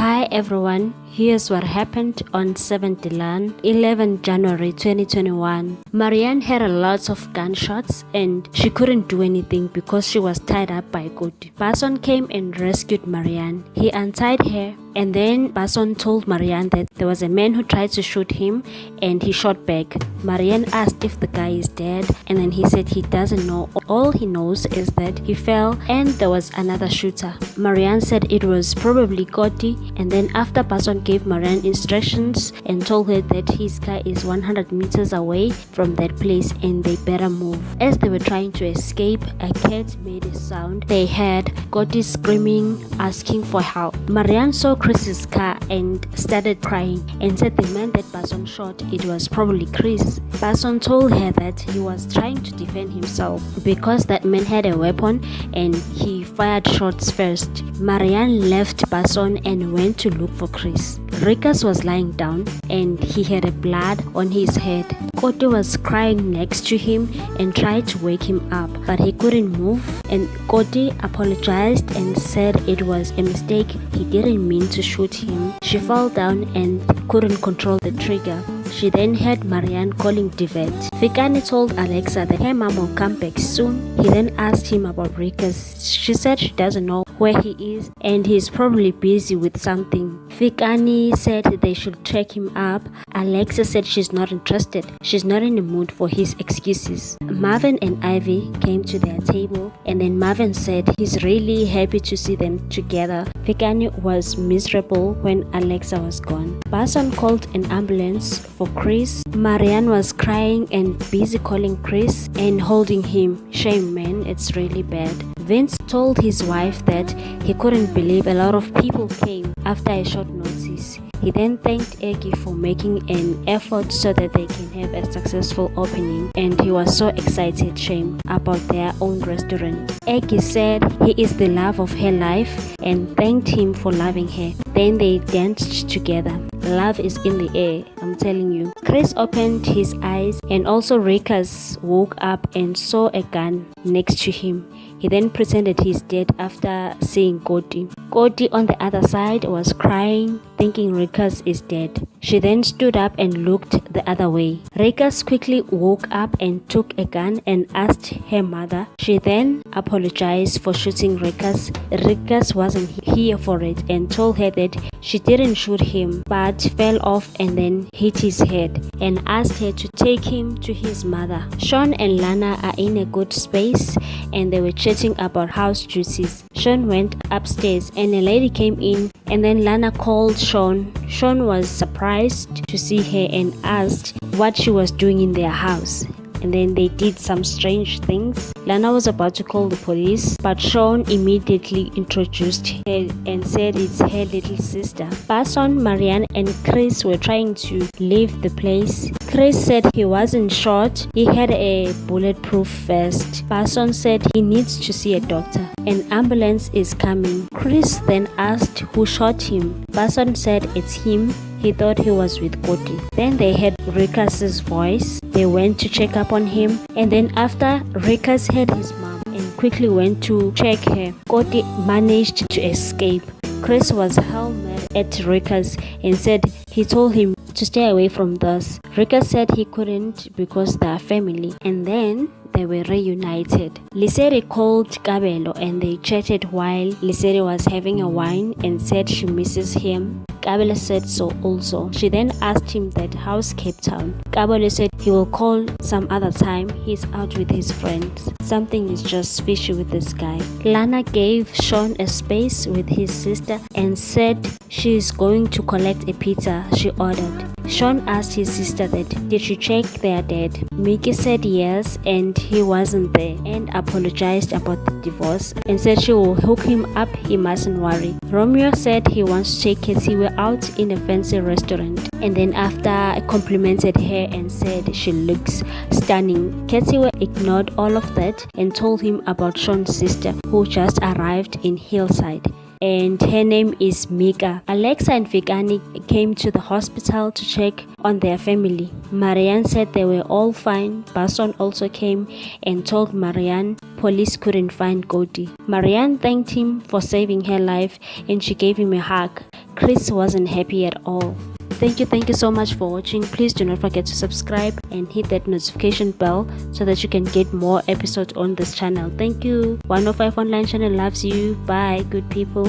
Hi everyone, here's what happened on 7th Laan, 11 January 2021. Marianne had a lot of gunshots and she couldn't do anything because she was tied up by Koti. Bason came and rescued Marianne. He untied her and then Bason told Marianne that there was a man who tried to shoot him and he shot back. Marianne asked if the guy is dead and then he said he doesn't know. All he knows is that he fell and there was another shooter. Marianne said it was probably Koti, and then after Bason gave Marianne instructions and told her that his car is 100 meters away from that place and they better move. As they were trying to escape, a cat made a sound. They heard Koti screaming, asking for help. Marianne saw Chris's car and started crying and said the man that Bason shot, it was probably Chris. Bason told her that he was trying to defend himself because that man had a weapon and he fired shots first. Marianne left Bason and went to look for Chris. Rikas was lying down and he had a blood on his head. Koti was crying next to him and tried to wake him up, but he couldn't move, and Koti apologized and said it was a mistake. He didn't mean to shoot him. She fell down and couldn't control the trigger. She then heard Marianne calling Divet. Fikani told Alexa that her mom will come back soon. He then asked him about Rikas. She said she doesn't know where he is and he's probably busy with something. Fikani said they should check him up. Alexa said she's not interested. She's not in the mood for his excuses. Marvin and Ivy came to their table and then Marvin said he's really happy to see them together. Fikani was miserable when Alexa was gone. Bason called an ambulance for Chris. Marianne was crying and busy calling Chris and holding him. Shame man, it's really bad. Vince told his wife that he couldn't believe a lot of people came after a short notice. He then thanked Eggy for making an effort so that they can have a successful opening, and he was so excited, Shame, about their own restaurant. Eggy said he is the love of her life and thanked him for loving her. Then they danced together. Love is in the air, I'm telling you. Chris opened his eyes and also Rikas woke up and saw a gun next to him. He then pretended he's dead after seeing Koti. Koti on the other side was crying, thinking Rikas is dead. She then stood up and looked the other way. Rikas quickly woke up and took a gun and asked her mother. She then apologized for shooting Rikas. Rikas wasn't here for it and told her that she didn't shoot him but fell off and then hit his head and asked her to take him to his mother. Sean and Lana are in a good space and they were chatting about house duties. Sean went upstairs and a lady came in and then Lana called Sean. Sean was surprised to see her and asked what she was doing in their house. And then they did some strange things. Lana was about to call the police, but Sean immediately introduced her and said it's her little sister. Bason, Marianne and Chris were trying to leave the place. Chris said he wasn't shot, he had a bulletproof vest. Bason said he needs to see a doctor. An ambulance is coming. Chris then asked who shot him. Bason said it's him. He thought he was with Koti. Then they heard Rikas' voice. They went to check up on him. And then after, Rikas heard his mom and quickly went to check her. Koti managed to escape. Chris was hell mad at Rikas and said he told him to stay away from this. Rikas said he couldn't because they are family. And then they were reunited. Liseri called Kabelo and they chatted while Liseri was having a wine and said she misses him. Kabelo said so also. She then asked him that how's Cape Town. Kabelo said he will call some other time. He's out with his friends. Something is just fishy with this guy. Lana gave Sean a space with his sister and said she is going to collect a pizza she ordered. Sean asked his sister that did she check their dad. Mickey said yes and he wasn't there and apologized about the divorce and said she will hook him up, he mustn't worry. Romeo said he wants to take Ketiwe out in a fancy restaurant and then after complimented her and said she looks stunning. Ketiwe ignored all of that and told him about Sean's sister who just arrived in Hillside. and her name is Mika. Alexa and Vikani came to the hospital to check on their family. Marianne said they were all fine. Basson also came and told Marianne police couldn't find Cody. Marianne thanked him for saving her life and she gave him a hug. Chris wasn't happy at all. Thank you so much for watching. Please do not forget to subscribe and hit that notification bell so that you can get more episodes on this channel. Thank you. 105 Online Channel loves you. Bye, good people.